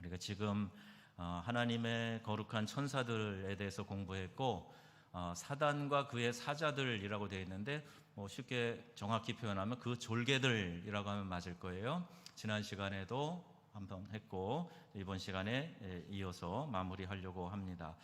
우리가 지금 하나님의 거룩한 천사들에 대해서 공부했고, 사단과 그의 사자들이라고 되어 있는데 쉽게 정확히 표현하면 그 졸개들이라고 하면 맞을 거예요. 지난 시간에도 한번 했고 이번 시간에 이어서 마무리하려고 합니다.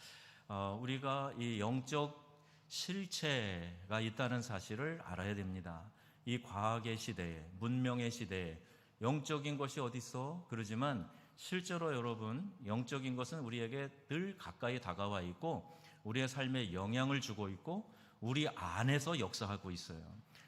우리가 이 영적 실체가 있다는 사실을 알아야 됩니다. 이 과학의 시대에, 문명의 시대에 영적인 것이 어디 있어? 그러지만 실제로 여러분, 영적인 것은 우리에게 늘 가까이 다가와 있고 우리의 삶에 영향을 주고 있고 우리 안에서 역사하고 있어요.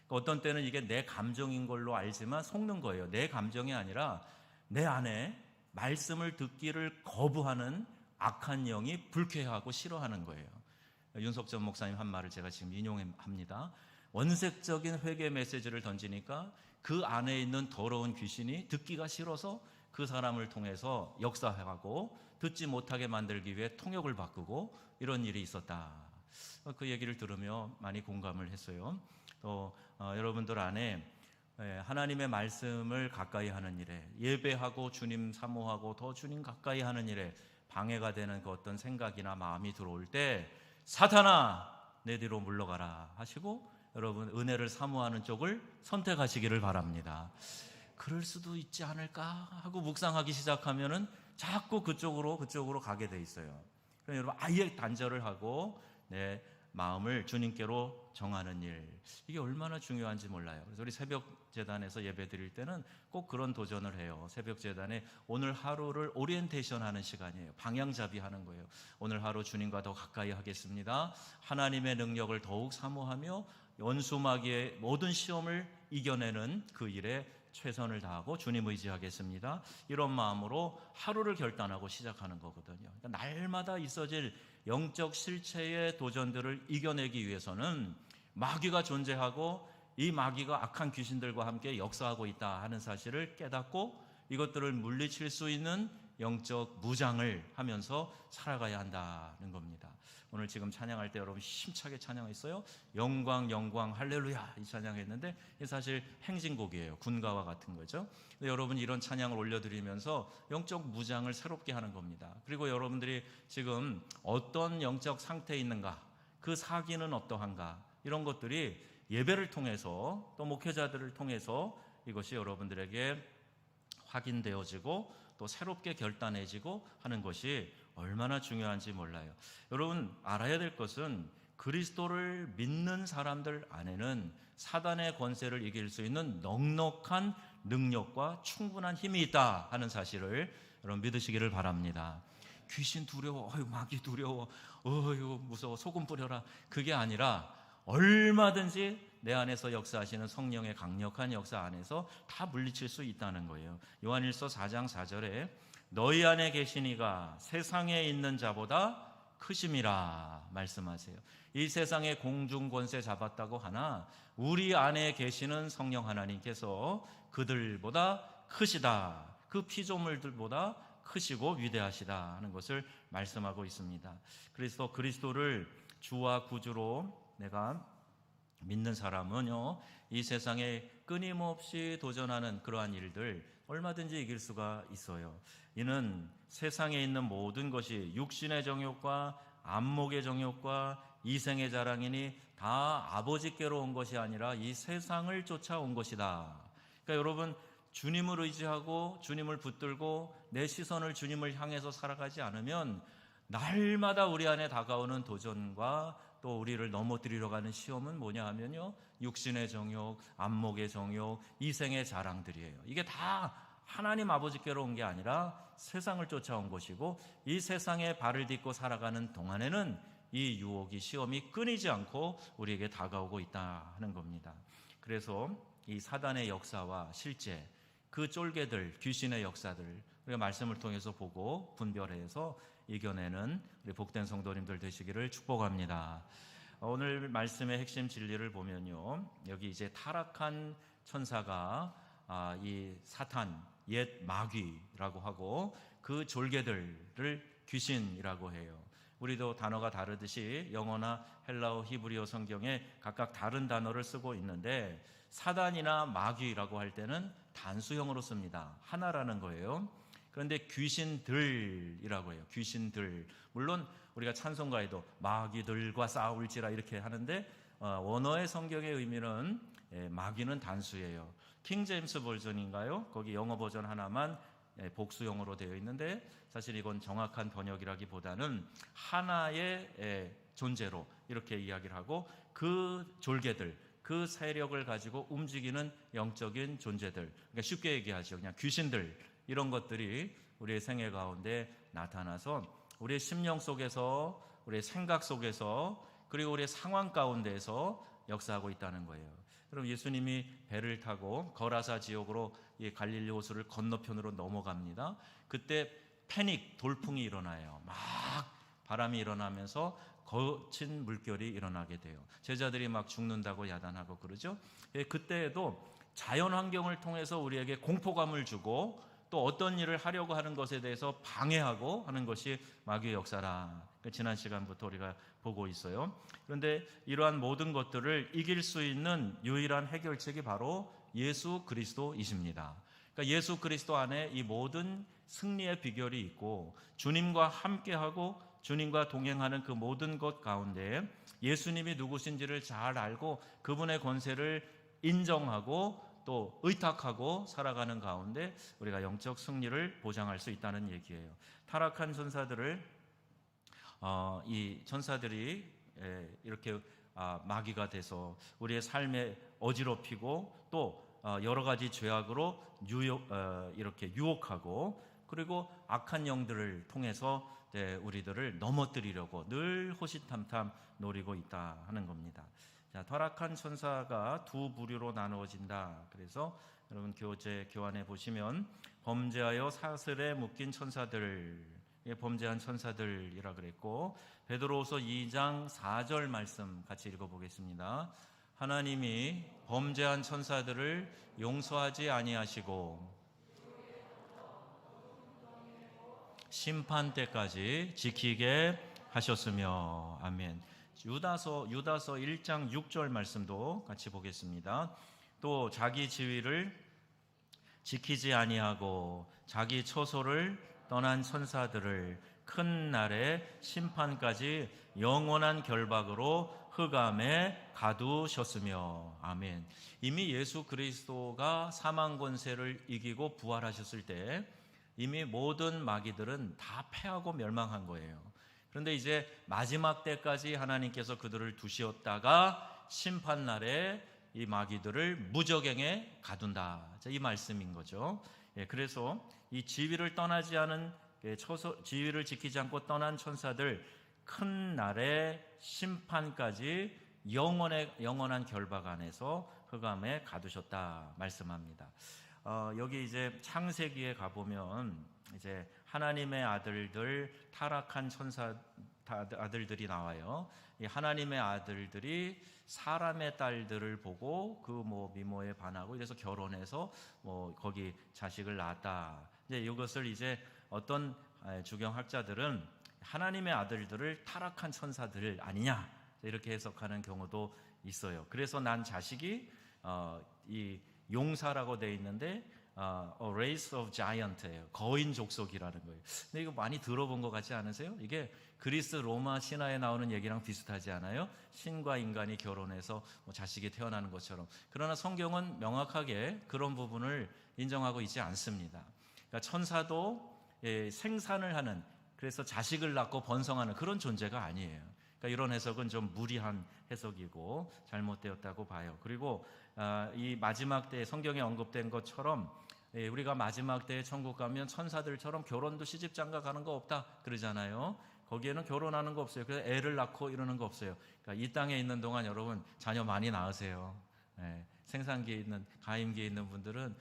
그러니까 어떤 때는 이게 내 감정인 걸로 알지만 속는 거예요. 내 감정이 아니라 내 안에 말씀을 듣기를 거부하는 악한 영이 불쾌하고 싫어하는 거예요. 윤석전 목사님 한 말을 제가 지금 인용합니다. 원색적인 회개 메시지를 던지니까 그 안에 있는 더러운 귀신이 듣기가 싫어서 그 사람을 통해서 역사하고 듣지 못하게 만들기 위해 통역을 바꾸고 이런 일이 있었다. 그 얘기를 들으며 많이 공감을 했어요. 또 여러분들 안에 하나님의 말씀을 가까이 하는 일에, 예배하고 주님 사모하고 더 주님 가까이 하는 일에 방해가 되는 그 어떤 생각이나 마음이 들어올 때 사탄아 내 뒤로 물러가라 하시고 여러분 은혜를 사모하는 쪽을 선택하시기를 바랍니다. 그럴 수도 있지 않을까 하고 묵상하기 시작하면은 자꾸 그쪽으로 가게 돼 있어요. 그럼 여러분 아예 단절을 하고 내 마음을 주님께로 정하는 일, 이게 얼마나 중요한지 몰라요. 그래서 우리 새벽 재단에서 예배 드릴 때는 꼭 그런 도전을 해요. 새벽 재단에 오늘 하루를 오리엔테이션 하는 시간이에요. 방향잡이 하는 거예요. 오늘 하루 주님과 더 가까이 하겠습니다. 하나님의 능력을 더욱 사모하며 원수마귀의 모든 시험을 이겨내는 그 일에 최선을 다하고 주님 의지하겠습니다. 이런 마음으로 하루를 결단하고 시작하는 거거든요. 그러니까 날마다 있어질 영적 실체의 도전들을 이겨내기 위해서는 마귀가 존재하고 이 마귀가 악한 귀신들과 함께 역사하고 있다 하는 사실을 깨닫고 이것들을 물리칠 수 있는 영적 무장을 하면서 살아가야 한다는 겁니다. 오늘 지금 찬양할 때 여러분 힘차게 찬양했어요. 영광 영광 할렐루야 이 찬양했는데 이게 사실 행진곡이에요. 군가와 같은 거죠. 근데 여러분 이런 찬양을 올려드리면서 영적 무장을 새롭게 하는 겁니다. 그리고 여러분들이 지금 어떤 영적 상태에 있는가, 그 사기는 어떠한가, 이런 것들이 예배를 통해서 또 목회자들을 통해서 이것이 여러분들에게 확인되어지고 또 새롭게 결단해지고 하는 것이 얼마나 중요한지 몰라요. 여러분 알아야 될 것은 그리스도를 믿는 사람들 안에는 사단의 권세를 이길 수 있는 넉넉한 능력과 충분한 힘이 있다 하는 사실을 여러분 믿으시기를 바랍니다. 귀신 두려워, 마귀 두려워, 무서워, 소금 뿌려라, 그게 아니라 얼마든지 내 안에서 역사하시는 성령의 강력한 역사 안에서 다 물리칠 수 있다는 거예요. 요한일서 4장 4절에 너희 안에 계신 이가 세상에 있는 자보다 크심이라 말씀하세요. 이 세상의 공중 권세 잡았다고 하나 우리 안에 계시는 성령 하나님께서 그들보다 크시다, 그 피조물들보다 크시고 위대하시다 하는 것을 말씀하고 있습니다. 그래서 그리스도를 주와 구주로 내가 믿는 사람은요, 이 세상에 끊임없이 도전하는 그러한 일들 얼마든지 이길 수가 있어요. 이는 세상에 있는 모든 것이 육신의 정욕과 안목의 정욕과 이생의 자랑이니 다 아버지께로 온 것이 아니라 이 세상을 쫓아온 것이다. 그러니까 여러분 주님을 의지하고 주님을 붙들고 내 시선을 주님을 향해서 살아가지 않으면 날마다 우리 안에 다가오는 도전과 또 우리를 넘어뜨리러 가는 시험은 뭐냐 하면요, 육신의 정욕, 안목의 정욕, 이생의 자랑들이에요. 이게 다 하나님 아버지께로 온 게 아니라 세상을 쫓아온 것이고 이 세상에 발을 딛고 살아가는 동안에는 이 유혹이, 시험이 끊이지 않고 우리에게 다가오고 있다 하는 겁니다. 그래서 이 사단의 역사와 실제, 그 쫄개들, 귀신의 역사들 우리가 말씀을 통해서 보고 분별해서 이겨내는 우리 복된 성도님들 되시기를 축복합니다. 오늘 말씀의 핵심 진리를 보면요, 여기 이제 타락한 천사가 이 사탄, 옛 마귀라고 하고 그 졸개들을 귀신이라고 해요. 우리도 단어가 다르듯이 영어나 헬라어, 히브리어 성경에 각각 다른 단어를 쓰고 있는데 사단이나 마귀라고 할 때는 단수형으로 씁니다. 하나라는 거예요. 그런데 귀신들이라고 해요. 귀신들. 물론 우리가 찬송가에도 마귀들과 싸울지라 이렇게 하는데 원어의 성경의 의미는 마귀는 단수예요. 킹 제임스 버전인가요? 거기 영어 버전 하나만 복수형으로 되어 있는데 사실 이건 정확한 번역이라기보다는 하나의 존재로 이렇게 이야기를 하고 그 졸개들, 그 세력을 가지고 움직이는 영적인 존재들, 그러니까 쉽게 얘기하죠. 그냥 귀신들, 이런 것들이 우리의 생애 가운데 나타나서 우리의 심령 속에서, 우리의 생각 속에서, 그리고 우리의 상황 가운데에서 역사하고 있다는 거예요. 그럼 예수님이 배를 타고 거라사 지역으로 이 갈릴리 호수를 건너편으로 넘어갑니다. 그때 패닉, 돌풍이 일어나요. 막 바람이 일어나면서 거친 물결이 일어나게 돼요. 제자들이 막 죽는다고 야단하고 그러죠. 그때에도 자연 환경을 통해서 우리에게 공포감을 주고 또 어떤 일을 하려고 하는 것에 대해서 방해하고 하는 것이 마귀의 역사라. 지난 시간부터 우리가 보고 있어요. 그런데 이러한 모든 것들을 이길 수 있는 유일한 해결책이 바로 예수 그리스도이십니다. 그러니까 예수 그리스도 안에 이 모든 승리의 비결이 있고 주님과 함께하고 주님과 동행하는 그 모든 것 가운데 예수님이 누구신지를 잘 알고 그분의 권세를 인정하고 또 의탁하고 살아가는 가운데 우리가 영적 승리를 보장할 수 있다는 얘기예요. 타락한 천사들을 이 천사들이 이렇게 마귀가 돼서 우리의 삶에 어지럽히고 또 여러 가지 죄악으로 이렇게 유혹하고 그리고 악한 영들을 통해서 우리들을 넘어뜨리려고 늘 호시탐탐 노리고 있다 하는 겁니다. 자, 타락한 천사가 두 부류로 나누어진다. 그래서 여러분 교환해 보시면 범죄하여 사슬에 묶인 천사들, 범죄한 천사들이라 그랬고, 베드로후서 2장 4절 말씀 같이 읽어보겠습니다. 하나님이 범죄한 천사들을 용서하지 아니하시고 심판 때까지 지키게 하셨으며. 아멘. 유다서 1장 6절 말씀도 같이 보겠습니다. 또 자기 지위를 지키지 아니하고 자기 처소를 떠난 천사들을 큰 날의 심판까지 영원한 결박으로 흑암에 가두셨으며. 아멘. 이미 예수 그리스도가 사망 권세를 이기고 부활하셨을 때 이미 모든 마귀들은 다 패하고 멸망한 거예요. 그런데 이제 마지막 때까지 하나님께서 그들을 두시었다가 심판날에 이 마귀들을 무적행에 가둔다, 이 말씀인 거죠. 그래서 이 지위를 떠나지 않은 지위를 지키지 않고 떠난 천사들 큰 날의 심판까지 영원한 결박 안에서 흑암에 가두셨다 말씀합니다. 여기 이제 창세기에 가보면 이제 하나님의 아들들, 타락한 천사 아들들이 나와요. 이 하나님의 아들들이 사람의 딸들을 보고 그 미모에 반하고 이래서 결혼해서 거기 자식을 낳았다. 이제 이것을 이제 어떤 주경학자들은 하나님의 아들들을 타락한 천사들 아니냐 이렇게 해석하는 경우도 있어요. 그래서 난 자식이 이 용사라고 되어 있는데 race of giant예요. 거인 족속이라는 거예요. 근데 이거 많이 들어본 것 같지 않으세요? 이게 그리스 로마 신화에 나오는 얘기랑 비슷하지 않아요? 신과 인간이 결혼해서 자식이 태어나는 것처럼. 그러나 성경은 명확하게 그런 부분을 인정하고 있지 않습니다. 그러니까 천사도 생산을 하는, 그래서 자식을 낳고 번성하는 그런 존재가 아니에요. 그러니까 이런 해석은 좀 무리한 해석이고 잘못되었다고 봐요. 그리고 이 마지막 때에 성경에 언급된 것처럼 우리가 마지막 때에 천국 가면 천사들처럼 결혼도 시집장가 가는 거 없다 그러잖아요. 거기에는 결혼하는 거 없어요. 그래서 애를 낳고 이러는 거 없어요. 그러니까 이 땅에 있는 동안 여러분 자녀 많이 낳으세요. 생산기에 있는, 가임기에 있는 분들은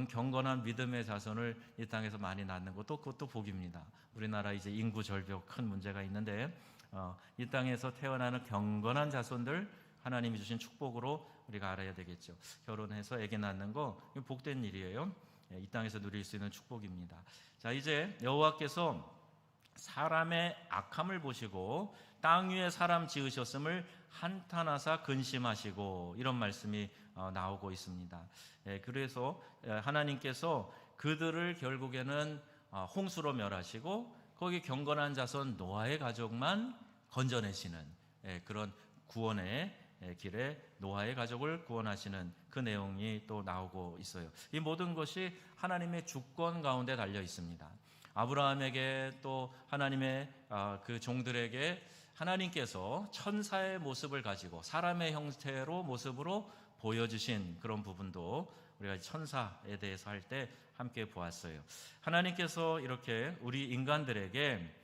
경건한 믿음의 자손을 이 땅에서 많이 낳는 것도 그것도 복입니다. 우리나라 이제 인구 절벽 큰 문제가 있는데 이 땅에서 태어나는 경건한 자손들 하나님이 주신 축복으로 우리가 알아야 되겠죠. 결혼해서 아기 낳는 거 복된 일이에요. 이 땅에서 누릴 수 있는 축복입니다. 자, 이제 여호와께서 사람의 악함을 보시고 땅 위에 사람 지으셨음을 한탄하사 근심하시고, 이런 말씀이 나오고 있습니다. 그래서 하나님께서 그들을 결국에는 홍수로 멸하시고 거기 경건한 자손 노아의 가족만 건져내시는 그런 구원의 길에 노아의 가족을 구원하시는 그 내용이 또 나오고 있어요. 이 모든 것이 하나님의 주권 가운데 달려 있습니다. 아브라함에게 또 하나님의 그 종들에게 하나님께서 천사의 모습을 가지고 사람의 형태로 모습으로 보여주신 그런 부분도 우리가 천사에 대해서 할 때 함께 보았어요. 하나님께서 이렇게 우리 인간들에게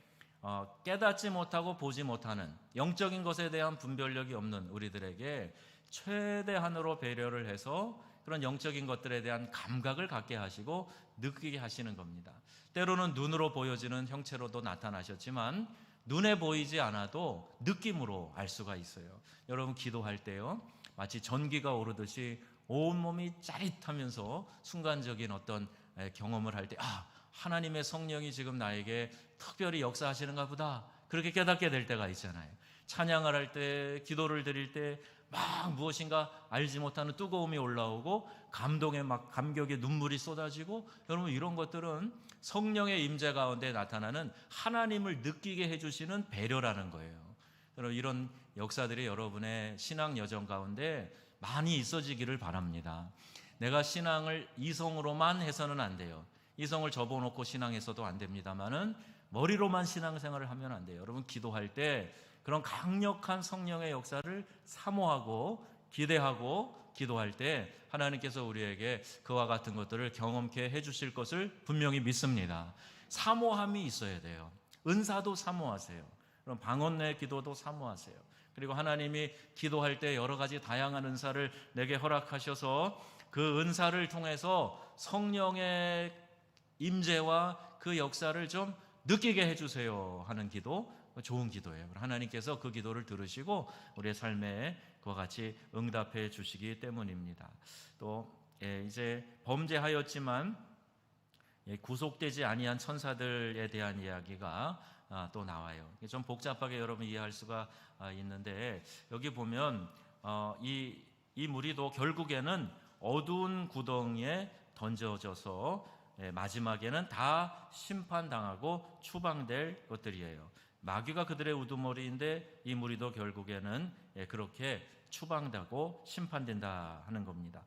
깨닫지 못하고 보지 못하는 영적인 것에 대한 분별력이 없는 우리들에게 최대한으로 배려를 해서 그런 영적인 것들에 대한 감각을 갖게 하시고 느끼게 하시는 겁니다. 때로는 눈으로 보여지는 형체로도 나타나셨지만 눈에 보이지 않아도 느낌으로 알 수가 있어요. 여러분 기도할 때요, 마치 전기가 오르듯이 온몸이 짜릿하면서 순간적인 어떤 경험을 할 때 하나님의 성령이 지금 나에게 특별히 역사하시는가 보다, 그렇게 깨닫게 될 때가 있잖아요. 찬양을 할 때, 기도를 드릴 때 막 무엇인가 알지 못하는 뜨거움이 올라오고 감동에 막 감격의 눈물이 쏟아지고, 여러분 이런 것들은 성령의 임재 가운데 나타나는 하나님을 느끼게 해주시는 배려라는 거예요. 여러분 이런 역사들이 여러분의 신앙 여정 가운데 많이 있어지기를 바랍니다. 내가 신앙을 이성으로만 해서는 안 돼요. 이성을 접어놓고 신앙해서도 안 됩니다만은 머리로만 신앙생활을 하면 안 돼요. 여러분 기도할 때 그런 강력한 성령의 역사를 사모하고 기대하고 기도할 때 하나님께서 우리에게 그와 같은 것들을 경험케 해주실 것을 분명히 믿습니다. 사모함이 있어야 돼요. 은사도 사모하세요. 그럼 방언의 기도도 사모하세요. 그리고 하나님이 기도할 때 여러 가지 다양한 은사를 내게 허락하셔서 그 은사를 통해서 성령의 임재와 그 역사를 좀 느끼게 해주세요 하는 기도, 좋은 기도예요. 하나님께서 그 기도를 들으시고 우리의 삶에 그와 같이 응답해 주시기 때문입니다. 또 이제 범죄하였지만 구속되지 아니한 천사들에 대한 이야기가 또 나와요. 좀 복잡하게 여러분 이해할 수가 있는데, 여기 보면 이 무리도 결국에는 어두운 구덩이에 던져져서 마지막에는 다 심판당하고 추방될 것들이에요. 마귀가 그들의 우두머리인데 이 무리도 결국에는 그렇게 추방되고 심판된다 하는 겁니다.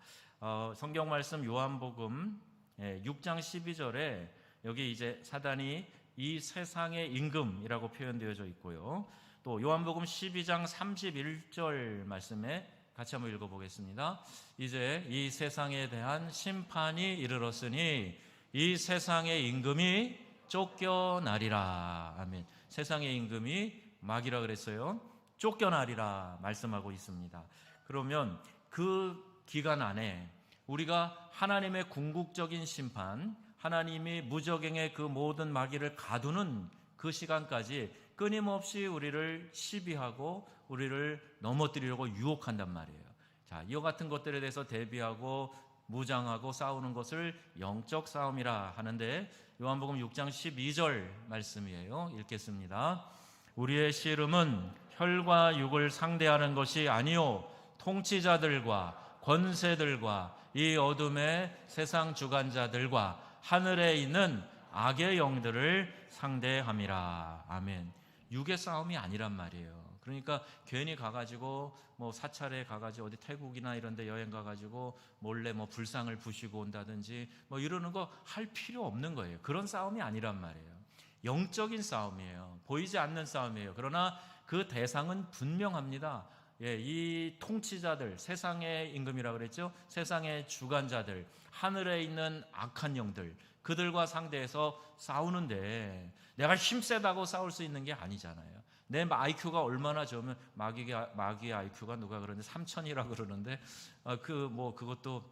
성경 말씀 요한복음 6장 12절에 여기 이제 사단이 이 세상의 임금이라고 표현되어져 있고요. 또 요한복음 12장 31절 말씀에 같이 한번 읽어보겠습니다. 이제 이 세상에 대한 심판이 이르렀으니 이 세상의 임금이 쫓겨나리라. 아멘. 세상의 임금이 마귀라 그랬어요. 쫓겨나리라 말씀하고 있습니다. 그러면 그 기간 안에 우리가 하나님의 궁극적인 심판, 하나님이 무적행의 그 모든 마귀를 가두는 그 시간까지 끊임없이 우리를 시비하고 우리를 넘어뜨리려고 유혹한단 말이에요. 자, 이와 같은 것들에 대해서 대비하고 무장하고 싸우는 것을 영적 싸움이라 하는데, 요한복음 6장 12절 말씀이에요. 읽겠습니다. 우리의 씨름은 혈과 육을 상대하는 것이 아니요 통치자들과 권세들과 이 어둠의 세상 주관자들과 하늘에 있는 악의 영들을 상대함이라. 아멘. 육의 싸움이 아니란 말이에요. 그러니까 괜히 가가지고 뭐 사찰에 가가지고 어디 태국이나 이런 데 여행 가가지고 몰래 뭐 불상을 부시고 온다든지 뭐 이러는 거 할 필요 없는 거예요. 그런 싸움이 아니란 말이에요. 영적인 싸움이에요. 보이지 않는 싸움이에요. 그러나 그 대상은 분명합니다. 이 통치자들, 세상의 임금이라고 그랬죠. 세상의 주관자들, 하늘에 있는 악한 영들, 그들과 상대해서 싸우는데 내가 힘세다고 싸울 수 있는 게 아니잖아요. 내 IQ가 얼마나 좋으면, 마귀의 IQ가 누가 그러는데 3000이라 그러는데 그것도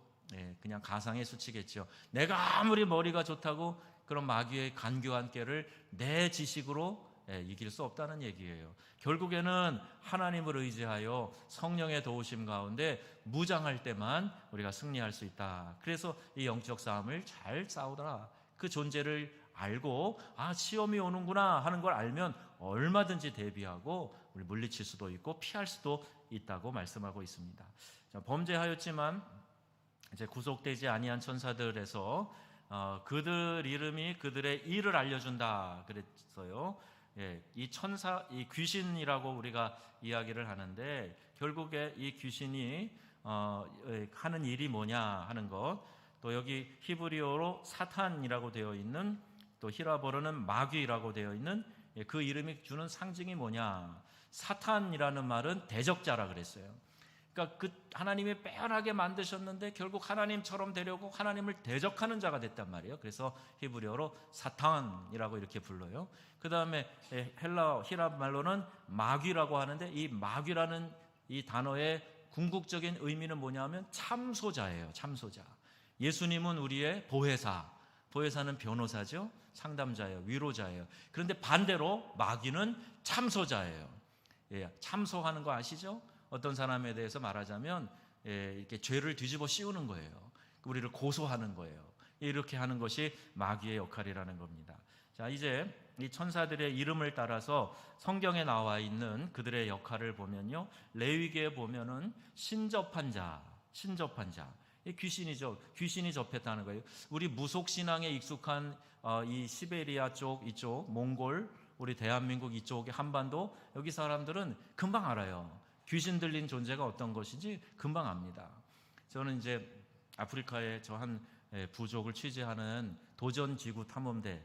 그냥 가상의 수치겠죠. 내가 아무리 머리가 좋다고 그런 마귀의 간교한 꾀를 내 지식으로 이길 수 없다는 얘기예요. 결국에는 하나님을 의지하여 성령의 도우심 가운데 무장할 때만 우리가 승리할 수 있다. 그래서 이 영적 싸움을 잘 싸우더라. 그 존재를 알고 시험이 오는구나 하는 걸 알면 얼마든지 대비하고 우리 물리칠 수도 있고 피할 수도 있다고 말씀하고 있습니다. 범죄하였지만 이제 구속되지 아니한 천사들에서 그들 이름이 그들의 일을 알려준다 그랬어요. 이 천사, 이 귀신이라고 우리가 이야기를 하는데 결국에 이 귀신이 하는 일이 뭐냐 하는 것, 또 여기 히브리어로 사탄이라고 되어 있는, 또 히라보로는 마귀라고 되어 있는 그 이름이 주는 상징이 뭐냐. 사탄이라는 말은 대적자라 그랬어요. 그러니까 그 하나님이 빼어나게 만드셨는데 결국 하나님처럼 되려고 하나님을 대적하는 자가 됐단 말이에요. 그래서 히브리어로 사탄이라고 이렇게 불러요. 그 다음에 히라 말로는 마귀라고 하는데, 이 마귀라는 이 단어의 궁극적인 의미는 뭐냐면 참소자예요. 참소자. 예수님은 우리의 보혜사, 보혜사는 변호사죠. 상담자예요. 위로자예요. 그런데 반대로 마귀는 참소자예요. 참소하는 거 아시죠? 어떤 사람에 대해서 말하자면 이렇게 죄를 뒤집어 씌우는 거예요. 우리를 고소하는 거예요. 이렇게 하는 것이 마귀의 역할이라는 겁니다. 자, 이제 이 천사들의 이름을 따라서 성경에 나와 있는 그들의 역할을 보면요, 레위기에 보면은 신접한 자, 신접한 자, 이 귀신이죠. 귀신이 접했다는 거예요. 우리 무속 신앙에 익숙한 이 시베리아 쪽, 이쪽 몽골, 우리 대한민국 이쪽의 한반도, 여기 사람들은 금방 알아요. 귀신 들린 존재가 어떤 것인지 금방 압니다. 저는 이제 아프리카에 저 한 부족을 취재하는 도전지구 탐험대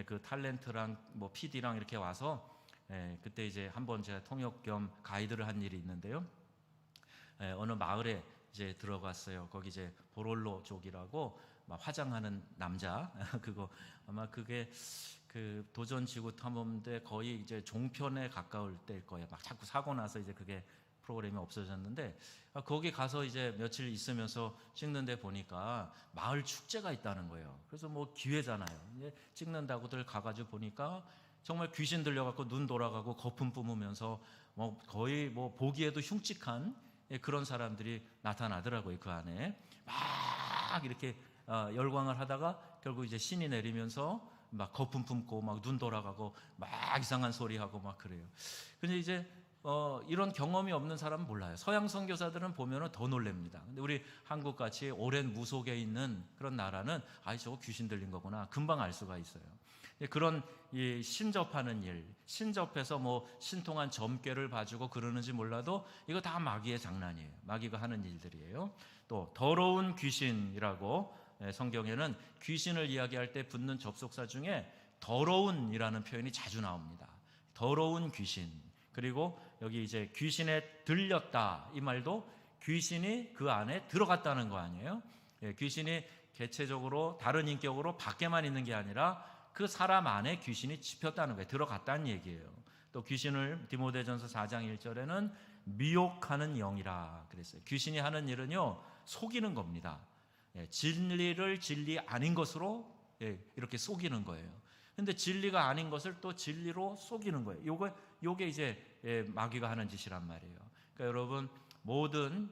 그 탤런트랑 뭐 PD랑 이렇게 와서 그때 이제 한번 제가 통역 겸 가이드를 한 일이 있는데요. 어느 마을에 이제 들어갔어요. 거기 이제 보롤로 족이라고 막 화장하는 남자 그거 아마 그게 그 도전지구 탐험대 거의 이제 종편에 가까울 때일 거예요. 막 자꾸 사고 나서 이제 그게 프로그램이 없어졌는데, 거기 가서 이제 며칠 있으면서 찍는데 보니까 마을 축제가 있다는 거예요. 그래서 뭐 기회잖아요. 이제 찍는다고들 가가지고 보니까 정말 귀신 들려갖고 눈 돌아가고 거품 뿜으면서 뭐 거의 뭐 보기에도 흉측한 그런 사람들이 나타나더라고요. 그 안에 막 이렇게 열광을 하다가 결국 이제 신이 내리면서 막 거품 뿜고 막 눈 돌아가고 막 이상한 소리 하고 막 그래요. 근데 이제 이런 경험이 없는 사람은 몰라요. 서양 선교사들은 보면은 더 놀랍니다. 근데 우리 한국같이 오랜 무속에 있는 그런 나라는 저거 귀신 들린 거구나 금방 알 수가 있어요. 그런 이 신접하는 일, 신접해서 뭐 신통한 점괘를 봐주고 그러는지 몰라도 이거 다 마귀의 장난이에요. 마귀가 하는 일들이에요. 또 더러운 귀신이라고 성경에는 귀신을 이야기할 때 붙는 접속사 중에 더러운이라는 표현이 자주 나옵니다. 더러운 귀신. 그리고 여기 이제 귀신에 들렸다, 이 말도 귀신이 그 안에 들어갔다는 거 아니에요? 귀신이 개체적으로 다른 인격으로 밖에만 있는 게 아니라 그 사람 안에 귀신이 집혔다는 거예요. 들어갔다는 얘기예요. 또 귀신을 디모데전서 4장 1절에는 미혹하는 영이라 그랬어요. 귀신이 하는 일은요, 속이는 겁니다. 진리를 진리 아닌 것으로 이렇게 속이는 거예요. 근데 진리가 아닌 것을 또 진리로 속이는 거예요. 요게 이제 마귀가 하는 짓이란 말이에요. 그러니까 여러분, 모든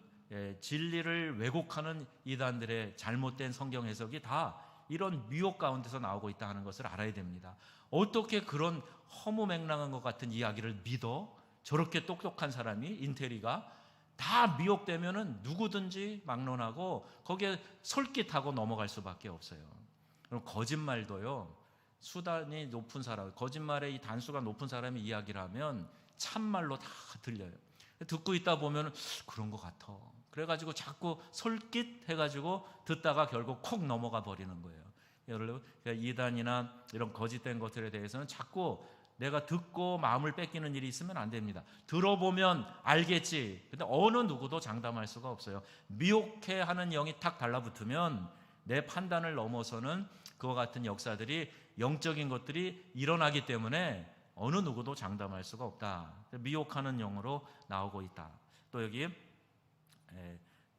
진리를 왜곡하는 이단들의 잘못된 성경 해석이 다 이런 미혹 가운데서 나오고 있다 하는 것을 알아야 됩니다. 어떻게 그런 허무맹랑한 것 같은 이야기를 믿어? 저렇게 똑똑한 사람이, 인테리가 다 미혹되면은 누구든지 막론하고 거기에 솔깃하고 넘어갈 수밖에 없어요. 그럼 거짓말도요, 수단이 높은 사람, 거짓말의 이 단수가 높은 사람이 이야기를 하면 참말로 다 들려요. 듣고 있다 보면 그런 것 같아. 그래가지고 자꾸 솔깃해가지고 듣다가 결국 콕 넘어가 버리는 거예요. 여러분, 이단이나 이런 거짓된 것들에 대해서는 자꾸 내가 듣고 마음을 뺏기는 일이 있으면 안 됩니다. 들어보면 알겠지. 근데 어느 누구도 장담할 수가 없어요. 미혹해 하는 영이 탁 달라붙으면 내 판단을 넘어서는 그와 같은 역사들이, 영적인 것들이 일어나기 때문에 어느 누구도 장담할 수가 없다. 미혹하는 영으로 나오고 있다. 또 여기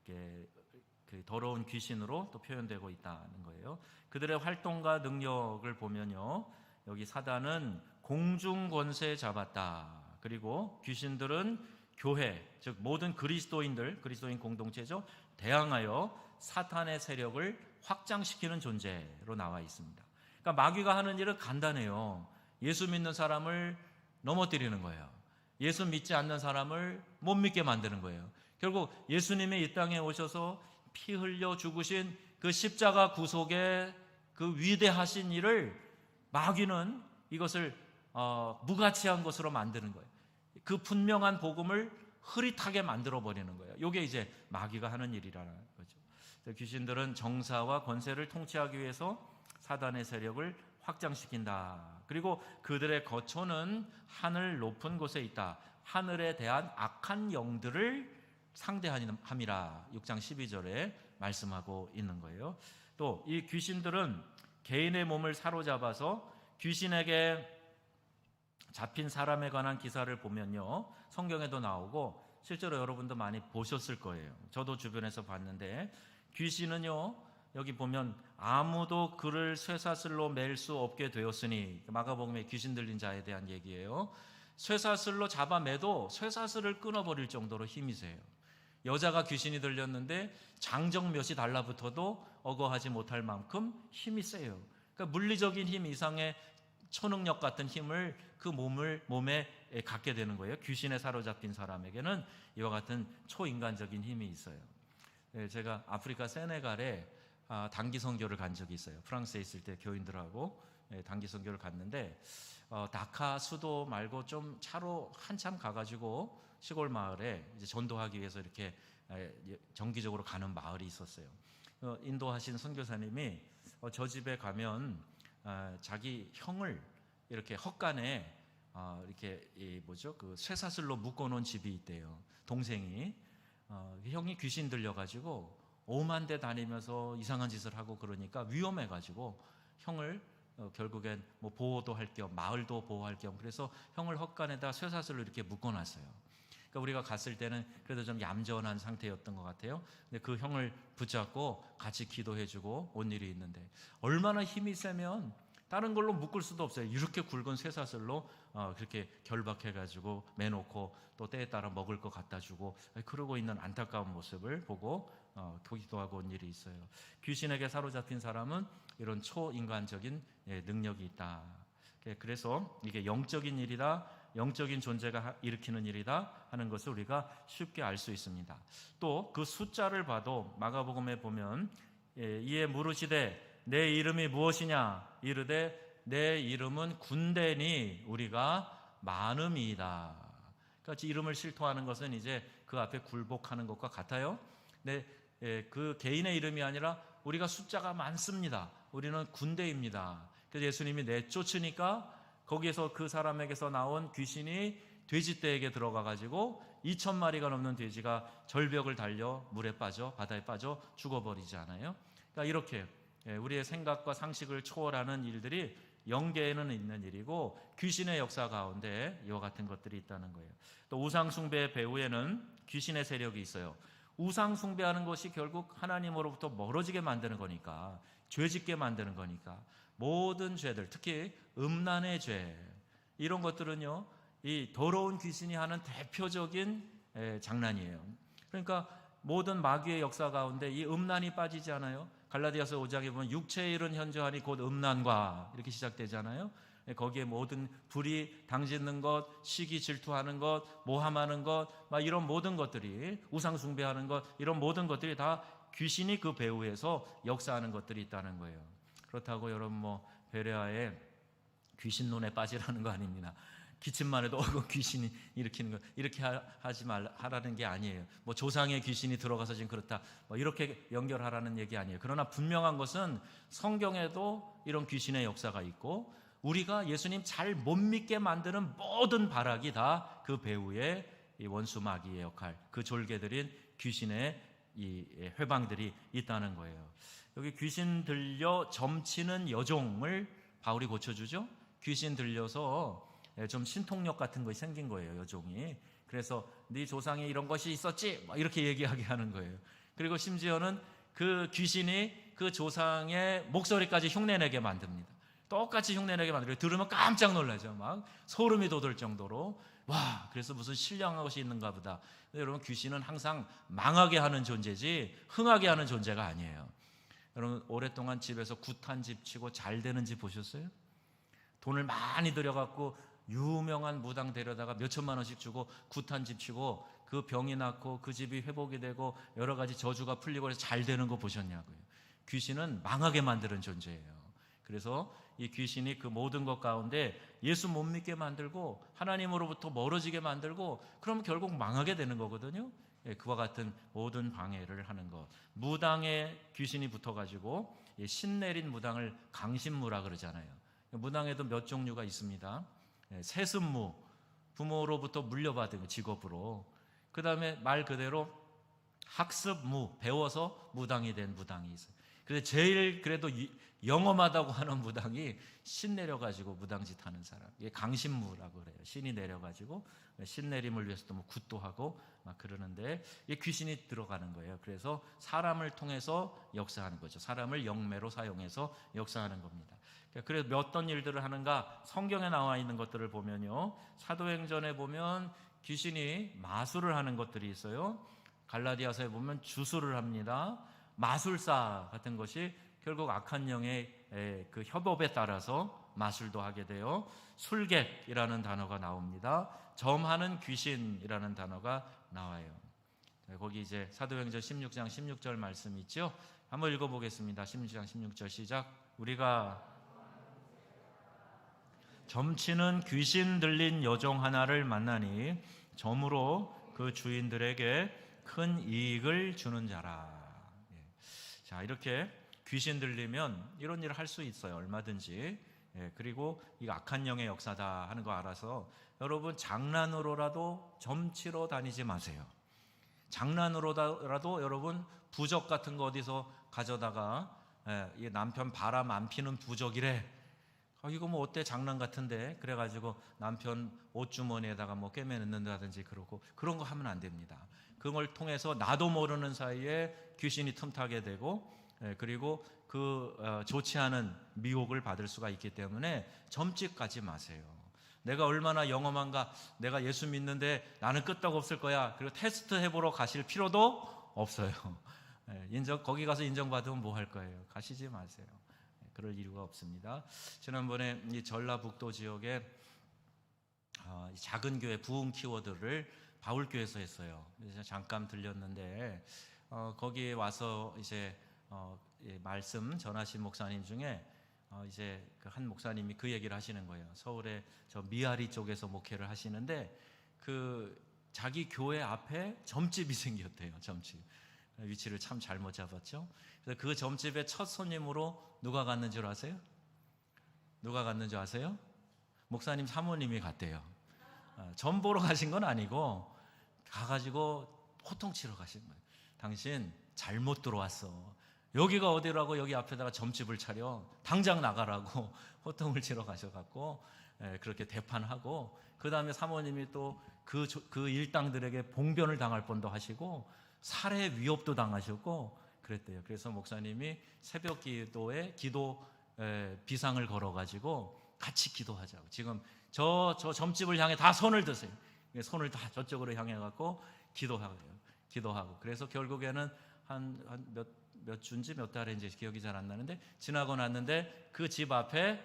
그 더러운 귀신으로 또 표현되고 있다는 거예요. 그들의 활동과 능력을 보면요, 여기 사단은 공중 권세 잡았다. 그리고 귀신들은 교회, 즉 모든 그리스도인들, 그리스도인 공동체죠, 대항하여 사탄의 세력을 확장시키는 존재로 나와 있습니다. 그러니까 마귀가 하는 일은 간단해요. 예수 믿는 사람을 넘어뜨리는 거예요. 예수 믿지 않는 사람을 못 믿게 만드는 거예요. 결국 예수님이 이 땅에 오셔서 피 흘려 죽으신 그 십자가 구속의 그 위대하신 일을 마귀는 이것을 무가치한 것으로 만드는 거예요. 그 분명한 복음을 흐릿하게 만들어 버리는 거예요. 이게 이제 마귀가 하는 일이라는 거죠. 귀신들은 정사와 권세를 통치하기 위해서 사단의 세력을 확장시킨다. 그리고 그들의 거처는 하늘 높은 곳에 있다. 하늘에 대한 악한 영들을 상대함이라 6장 12절에 말씀하고 있는 거예요. 또 이 귀신들은 개인의 몸을 사로잡아서 귀신에게 잡힌 사람에 관한 기사를 보면요, 성경에도 나오고 실제로 여러분도 많이 보셨을 거예요. 저도 주변에서 봤는데, 귀신은요, 여기 보면 아무도 그를 쇠사슬로 맬 수 없게 되었으니, 마가복음에 귀신 들린 자에 대한 얘기예요. 쇠사슬로 잡아매도 쇠사슬을 끊어버릴 정도로 힘이 세요. 여자가 귀신이 들렸는데 장정 몇이 달라붙어도 어거하지 못할 만큼 힘이 세요. 그러니까 물리적인 힘 이상의 초능력 같은 힘을 그 몸에 갖게 되는 거예요. 귀신에 사로잡힌 사람에게는 이와 같은 초인간적인 힘이 있어요. 제가 아프리카 세네갈에 단기 선교를 간 적이 있어요. 프랑스에 있을 때 교인들하고 단기 선교를 갔는데, 다카 수도 말고 좀 차로 한참 가가지고 시골 마을에 이제 전도하기 위해서 이렇게 정기적으로 가는 마을이 있었어요. 인도하신 선교사님이 저 집에 가면 자기 형을 이렇게 헛간에 이렇게 그 쇠사슬로 묶어놓은 집이 있대요. 동생이 형이 귀신 들려가지고 오만 대 다니면서 이상한 짓을 하고 그러니까 위험해가지고 형을 결국엔 뭐 보호도 할 겸 마을도 보호할 겸 그래서 형을 헛간에다 쇠사슬로 이렇게 묶어놨어요. 그러니까 우리가 갔을 때는 그래도 좀 얌전한 상태였던 것 같아요. 근데 그 형을 붙잡고 같이 기도해주고 온 일이 있는데, 얼마나 힘이 세면 다른 걸로 묶을 수도 없어요. 이렇게 굵은 쇠사슬로 그렇게 결박해가지고 매놓고 또 때에 따라 먹을 거 갖다 주고 그러고 있는 안타까운 모습을 보고 기도하고 온 일이 있어요. 귀신에게 사로잡힌 사람은 이런 초인간적인 능력이 있다. 그래서 이게 영적인 일이다, 영적인 존재가 일으키는 일이다 하는 것을 우리가 쉽게 알 수 있습니다. 또 그 숫자를 봐도 마가복음에 보면 이에 물으시되 내 이름이 무엇이냐 이르되 내 이름은 군대니 우리가 많음이다. 그러니까 이름을 실토하는 것은 이제 그 앞에 굴복하는 것과 같아요. 근데 그 개인의 이름이 아니라 우리가 숫자가 많습니다. 우리는 군대입니다. 그래서 예수님이 내쫓으니까 거기에서 그 사람에게서 나온 귀신이 돼지떼에게 들어가가지고 2,000마리가 넘는 돼지가 절벽을 달려 물에 빠져 바다에 빠져 죽어버리지 않아요? 그러니까 이렇게 우리의 생각과 상식을 초월하는 일들이 영계에는 있는 일이고 귀신의 역사 가운데 이와 같은 것들이 있다는 거예요. 또 우상숭배 배후에는 귀신의 세력이 있어요. 우상숭배하는 것이 결국 하나님으로부터 멀어지게 만드는 거니까, 죄짓게 만드는 거니까 모든 죄들, 특히 음란의 죄, 이런 것들은요 이 더러운 귀신이 하는 대표적인 장난이에요. 그러니까 모든 마귀의 역사 가운데 이 음란이 빠지지 않아요. 갈라디아서 5장에 보면 육체의 일은 현저하니 곧 음란과 이렇게 시작되잖아요. 거기에 모든 불의, 당짓는 것, 시기 질투하는 것, 모함하는 것, 막 이런 모든 것들이, 우상 숭배하는 것, 이런 모든 것들이 다 귀신이 그 배후에서 역사하는 것들이 있다는 거예요. 그렇다고 여러분 뭐 베레아에 귀신론에 빠지라는 거 아닙니다. 기침만 해도 귀신이 일으키는 거 이렇게 하지 말라는 게 아니에요. 뭐 조상의 귀신이 들어가서 지금 그렇다 뭐 이렇게 연결하라는 얘기 아니에요. 그러나 분명한 것은 성경에도 이런 귀신의 역사가 있고 우리가 예수님 잘 못 믿게 만드는 모든 발악이 다 그 배후에 이 원수 마귀의 역할, 그 졸개들인 귀신의 이 회방들이 있다는 거예요. 여기 귀신 들려 점치는 여종을 바울이 고쳐주죠. 귀신 들려서 좀 신통력 같은 것이 생긴 거예요, 여종이. 그래서 네 조상에 이런 것이 있었지 이렇게 얘기하게 하는 거예요. 그리고 심지어는 그 귀신이 그 조상의 목소리까지 흉내내게 만듭니다. 똑같이 흉내내게 만들어요. 들으면 깜짝 놀라죠. 막 소름이 돋을 정도로. 와, 그래서 무슨 신령한 것이 있는가 보다. 근데 여러분, 귀신은 항상 망하게 하는 존재지 흥하게 하는 존재가 아니에요. 여러분, 오랫동안 집에서 굿한 집 치고 잘 되는 집 보셨어요? 돈을 많이 들여갖고 유명한 무당 데려다가 몇 천만 원씩 주고 굿한 집 치고 그 병이 낫고 그 집이 회복이 되고 여러 가지 저주가 풀리고 해서 잘 되는 거 보셨냐고요. 귀신은 망하게 만드는 존재예요. 그래서 이 귀신이 그 모든 것 가운데 예수 못 믿게 만들고 하나님으로부터 멀어지게 만들고, 그러면 결국 망하게 되는 거거든요. 그와 같은 모든 방해를 하는 것. 무당에 귀신이 붙어가지고 신내린 무당을 강신무라 그러잖아요. 무당에도 몇 종류가 있습니다. 세습무, 부모로부터 물려받은 직업으로. 그 다음에 말 그대로 학습무, 배워서 무당이 된 무당이 있어요. 근데 제일 그래도 영험하다고 하는 무당이 신 내려가지고 무당짓 하는 사람, 이게 강신무라고 그래요. 신이 내려가지고 신 내림을 위해서도 뭐 굿도 하고 막 그러는데, 이게 귀신이 들어가는 거예요. 그래서 사람을 통해서 역사하는 거죠. 사람을 영매로 사용해서 역사하는 겁니다. 그래서 어떤 일들을 하는가, 성경에 나와 있는 것들을 보면요, 사도행전에 보면 귀신이 마술을 하는 것들이 있어요. 갈라디아서에 보면 주술을 합니다. 마술사 같은 것이 결국 악한 영의 그 협업에 따라서 마술도 하게 돼요. 술객이라는 단어가 나옵니다. 점하는 귀신이라는 단어가 나와요. 거기 이제 사도행전 16장 16절 말씀 있죠? 한번 읽어보겠습니다. 16장 16절 시작. 우리가 점치는 귀신 들린 여종 하나를 만나니 점으로 그 주인들에게 큰 이익을 주는 자라. 자, 이렇게 귀신 들리면 이런 일을 할 수 있어요. 얼마든지. 그리고 이거 악한 영의 역사다 하는 거 알아서 여러분, 장난으로라도 점치러 다니지 마세요. 장난으로라도 여러분, 부적 같은 거 어디서 가져다가 이 남편 바람 안 피는 부적이래, 이거 뭐 어때, 장난 같은데, 그래가지고 남편 옷주머니에다가 뭐 꿰매넣는다든지 그러고, 그런 거 하면 안 됩니다. 그걸 통해서 나도 모르는 사이에 귀신이 틈타게 되고, 그리고 그 좋지 않은 미혹을 받을 수가 있기 때문에 점찍하지 마세요. 내가 얼마나 영험한가, 내가 예수 믿는데 나는 끄떡없을 거야, 그리고 테스트 해보러 가실 필요도 없어요. 거기 가서 인정받으면 뭐 할 거예요? 가시지 마세요. 그럴 이유가 없습니다. 지난번에 이 전라북도 지역에 작은 교회 부흥 키워드를 바울교회에서 했어요. 그래서 잠깐 들렸는데 거기에 와서 이제 말씀 전하신 목사님 중에 이제 한 목사님이 그 얘기를 하시는 거예요. 서울의 저 미아리 쪽에서 목회를 하시는데 그 자기 교회 앞에 점집이 생겼대요. 점집. 위치를 참 잘못 잡았죠. 그래서 그 점집에 첫 손님으로 누가 갔는 줄 아세요? 누가 갔는 줄 아세요? 목사님 사모님이 갔대요. 점 보러 가신 건 아니고 가가지고 호통치러 가신 거예요. 당신 잘못 들어왔어. 여기가 어디라고 여기 앞에다가 점집을 차려, 당장 나가라고 호통을 치러 가셔갖고 그렇게 대판하고, 그 다음에 사모님이 또 그 일당들에게 봉변을 당할 뻔도 하시고 살해 위협도 당하셨고 그랬대요. 그래서 목사님이 새벽 기도에 비상을 걸어가지고 같이 기도하자고, 지금 저 점집을 향해 다 손을 드세요. 손을 다 저쪽으로 향해갖고 기도하고, 그래서 결국에는 한 몇 주인지 몇 달인지 기억이 잘 안 나는데 지나고 났는데 그 집 앞에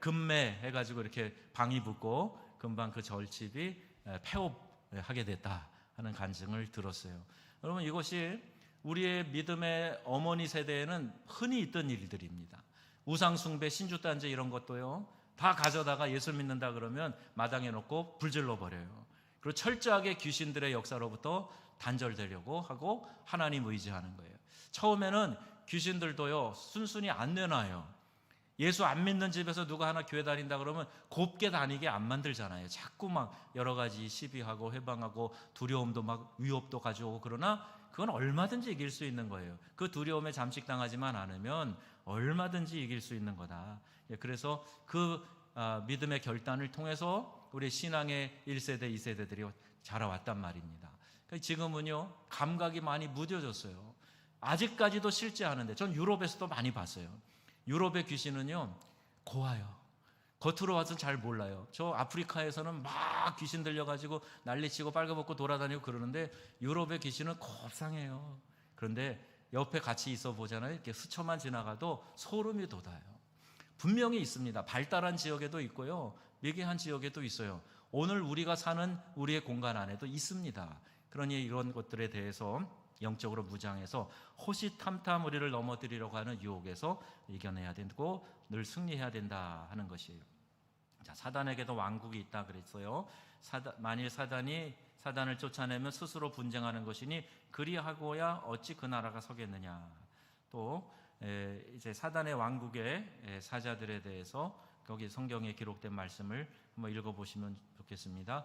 금매해가지고 이렇게 방이 붙고 금방 그 절집이 폐업하게 됐다 하는 간증을 들었어요. 여러분, 이것이 우리의 믿음의 어머니 세대에는 흔히 있던 일들입니다. 우상숭배, 신주단제 이런 것도요, 다 가져다가 예수 믿는다 그러면 마당에 놓고 불질러 버려요. 그리고 철저하게 귀신들의 역사로부터 단절되려고 하고 하나님 의지하는 거예요. 처음에는 귀신들도요 순순히 안 내놔요. 예수 안 믿는 집에서 누가 하나 교회 다닌다 그러면 곱게 다니게 안 만들잖아요. 자꾸 막 여러 가지 시비하고 회방하고 두려움도 막 위협도 가져오고, 그러나 그건 얼마든지 이길 수 있는 거예요. 그 두려움에 잠식당하지만 않으면 얼마든지 이길 수 있는 거다. 그래서 그 믿음의 결단을 통해서 우리 신앙의 1세대, 2세대들이 자라왔단 말입니다. 지금은요 감각이 많이 무뎌졌어요. 아직까지도 실제하는데, 전 유럽에서도 많이 봤어요. 유럽의 귀신은요 고와요. 겉으로 와서 잘 몰라요. 저 아프리카에서는 막 귀신 들려가지고 난리치고 빨개벗고 돌아다니고 그러는데 유럽의 귀신은 곱상해요. 그런데 옆에 같이 있어 보잖아요. 이렇게 스쳐만 지나가도 소름이 돋아요. 분명히 있습니다. 발달한 지역에도 있고요, 미개한 지역에도 있어요. 오늘 우리가 사는 우리의 공간 안에도 있습니다. 그러니 이런 것들에 대해서 영적으로 무장해서 호시탐탐 우리를 넘어뜨리려고 하는 유혹에서 이겨내야 되고 늘 승리해야 된다 하는 것이에요. 자, 사단에게도 왕국이 있다 그랬어요. 만일 사단을 쫓아내면 스스로 분쟁하는 것이니 그리하고야 어찌 그 나라가 서겠느냐. 또 이제 사단의 왕국의 사자들에 대해서 거기 성경에 기록된 말씀을 한번 읽어보시면 좋겠습니다.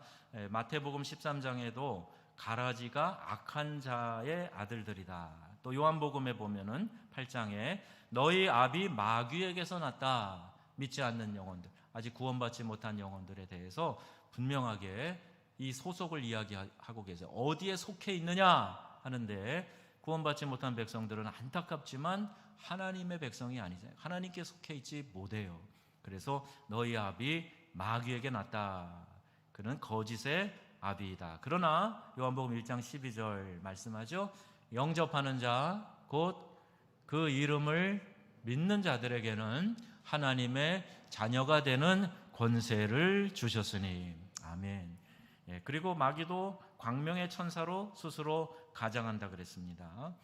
마태복음 13장에도 가라지가 악한 자의 아들들이다. 또 요한복음에 보면은 8장에 너희 아비 마귀에게서 났다. 믿지 않는 영혼들, 아직 구원받지 못한 영혼들에 대해서 분명하게 이 소속을 이야기하고 계세요. 어디에 속해 있느냐 하는데 구원받지 못한 백성들은 안타깝지만 하나님의 백성이 아니잖아요. 하나님께 속해 있지 못해요. 그래서 너희 아비 마귀에게 났다. 그는 거짓의 아비이다. 그러나 요한복음 1장 12절 말씀하죠. 영접하는 자 곧 그 이름을 믿는 자들에게는 하나님의 자녀가 되는 권세를 주셨으니. 아멘. 그리고 마귀도 광명의 천사로 스스로 가장한다 그랬습니다.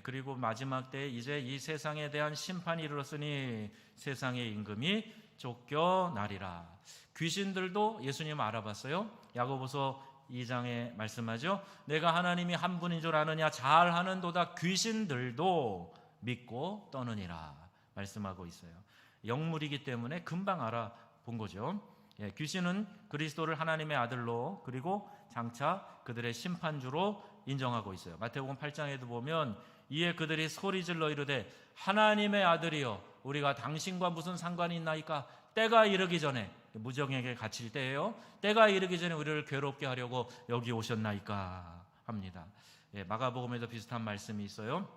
그리고 마지막 때 이제 이 세상에 대한 심판이 이르렀으니 세상의 임금이 쫓겨나리라. 귀신들도 예수님 알아봤어요. 야고보서 2장에 말씀하죠. 내가 하나님이 한 분인 줄 아느냐 잘하는도다 귀신들도 믿고 떠느니라 말씀하고 있어요. 영물이기 때문에 금방 알아본 거죠. 귀신은 그리스도를 하나님의 아들로 그리고 장차 그들의 심판주로 인정하고 있어요. 마태복음 8장에도 보면 이에 그들이 소리질러 이르되 하나님의 아들이여 우리가 당신과 무슨 상관이 있나이까. 때가 이르기 전에, 무정에게 갇힐 때예요. 때가 이르기 전에 우리를 괴롭게 하려고 여기 오셨나이까 합니다. 마가복음에도 비슷한 말씀이 있어요.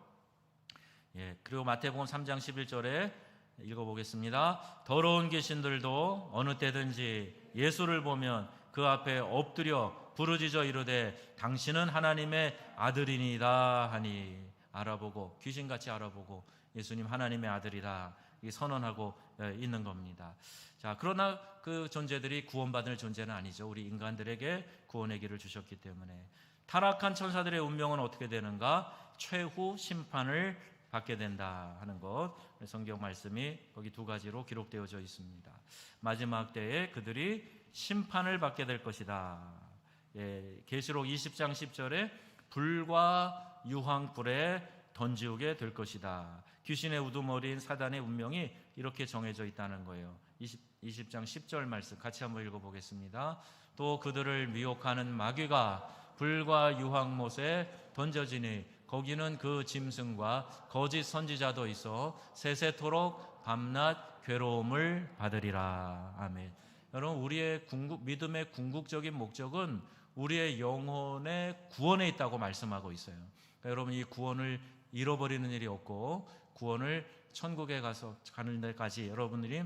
그리고 마태복음 3장 11절에 읽어보겠습니다. 더러운 귀신들도 어느 때든지 예수를 보면 그 앞에 엎드려 부르짖어 이르되 당신은 하나님의 아들이니이다 하니. 알아보고, 귀신같이 알아보고 예수님 하나님의 아들이다 선언하고 있는 겁니다. 자, 그러나 그 존재들이 구원받을 존재는 아니죠. 우리 인간들에게 구원의 길을 주셨기 때문에. 타락한 천사들의 운명은 어떻게 되는가? 최후 심판을 받게 된다 하는 것, 성경 말씀이 거기 두 가지로 기록되어져 있습니다. 마지막 때에 그들이 심판을 받게 될 것이다. 계시록 20장 10절에 불과 유황불에 던지우게 될 것이다. 귀신의 우두머리인 사단의 운명이 이렇게 정해져 있다는 거예요. 20장 10절 말씀 같이 한번 읽어보겠습니다. 또 그들을 미혹하는 마귀가 불과 유황못에 던져지니 거기는 그 짐승과 거짓 선지자도 있어 세세토록 밤낮 괴로움을 받으리라. 아멘. 여러분, 우리의 믿음의 궁극적인 목적은 우리의 영혼의 구원에 있다고 말씀하고 있어요. 그러니까 여러분, 이 구원을 잃어버리는 일이 없고 구원을 천국에 가는 데까지 여러분들이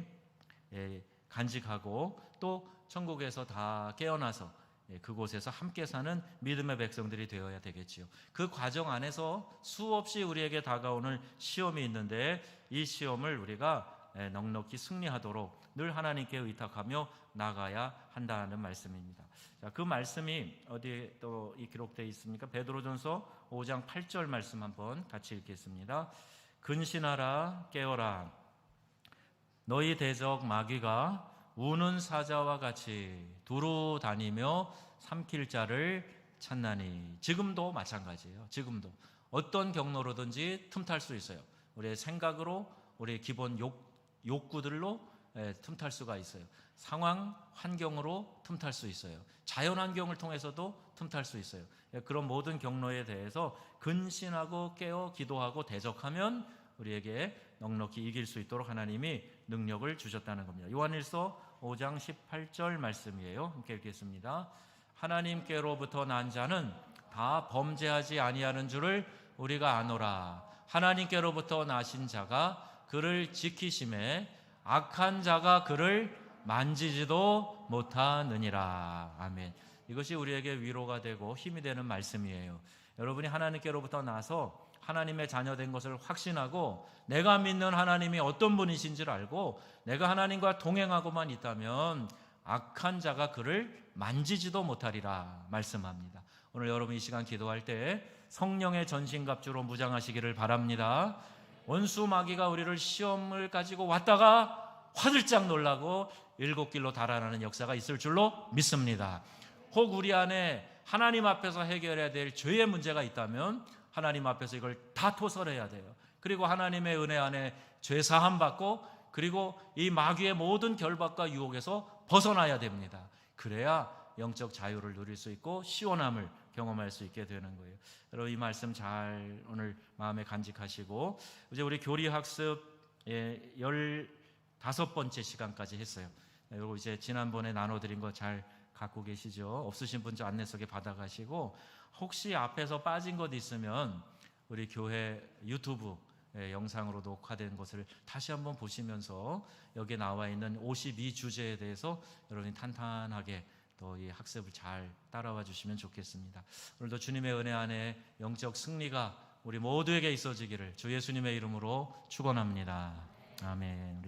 간직하고 또 천국에서 다 깨어나서 그곳에서 함께 사는 믿음의 백성들이 되어야 되겠지요. 그 과정 안에서 수없이 우리에게 다가오는 시험이 있는데 이 시험을 우리가 넉넉히 승리하도록 늘 하나님께 의탁하며 나가야 한다는 말씀입니다. 자, 그 말씀이 어디에 또 기록되어 있습니까? 베드로전서 5장 8절 말씀 한번 같이 읽겠습니다. 근신하라 깨어라 너희 대적 마귀가 우는 사자와 같이 두루 다니며 삼킬 자를 찾나니. 지금도 마찬가지예요. 지금도 어떤 경로로든지 틈탈 수 있어요. 우리의 생각으로, 우리의 기본 욕구들로 틈탈 수가 있어요. 상황, 환경으로 틈탈 수 있어요. 자연환경을 통해서도 틈탈 수 있어요. 그런 모든 경로에 대해서 근신하고 깨어 기도하고 대적하면 우리에게 넉넉히 이길 수 있도록 하나님이 능력을 주셨다는 겁니다. 요한일서 5장 18절 말씀이에요. 함께 읽겠습니다. 하나님께로부터 난 자는 다 범죄하지 아니하는 줄을 우리가 아노라. 하나님께로부터 나신 자가 그를 지키심에 악한 자가 그를 만지지도 못하느니라. 아멘. 이것이 우리에게 위로가 되고 힘이 되는 말씀이에요. 여러분이 하나님께로부터 나서 하나님의 자녀된 것을 확신하고 내가 믿는 하나님이 어떤 분이신지를 알고 내가 하나님과 동행하고만 있다면 악한 자가 그를 만지지도 못하리라 말씀합니다. 오늘 여러분 이 시간 기도할 때 성령의 전신갑주로 무장하시기를 바랍니다. 원수 마귀가 우리를 시험을 가지고 왔다가 화들짝 놀라고 일곱 길로 달아나는 역사가 있을 줄로 믿습니다. 혹 우리 안에 하나님 앞에서 해결해야 될 죄의 문제가 있다면 하나님 앞에서 이걸 다 토설해야 돼요. 그리고 하나님의 은혜 안에 죄 사함 받고 그리고 이 마귀의 모든 결박과 유혹에서 벗어나야 됩니다. 그래야 영적 자유를 누릴 수 있고 시원함을 경험할 수 있게 되는 거예요. 여러분 이 말씀 잘 오늘 마음에 간직하시고 이제 우리 교리학습 15번째 시간까지 했어요. 이거 이제 지난번에 나눠드린 거 잘 갖고 계시죠? 없으신 분 저 안내석에 받아가시고 혹시 앞에서 빠진 것 있으면 우리 교회 유튜브 영상으로 녹화된 것을 다시 한번 보시면서 여기에 나와 있는 52주제에 대해서 여러분이 탄탄하게 또 이 학습을 잘 따라와 주시면 좋겠습니다. 오늘도 주님의 은혜 안에 영적 승리가 우리 모두에게 있어지기를 주 예수님의 이름으로 축원합니다. 아멘.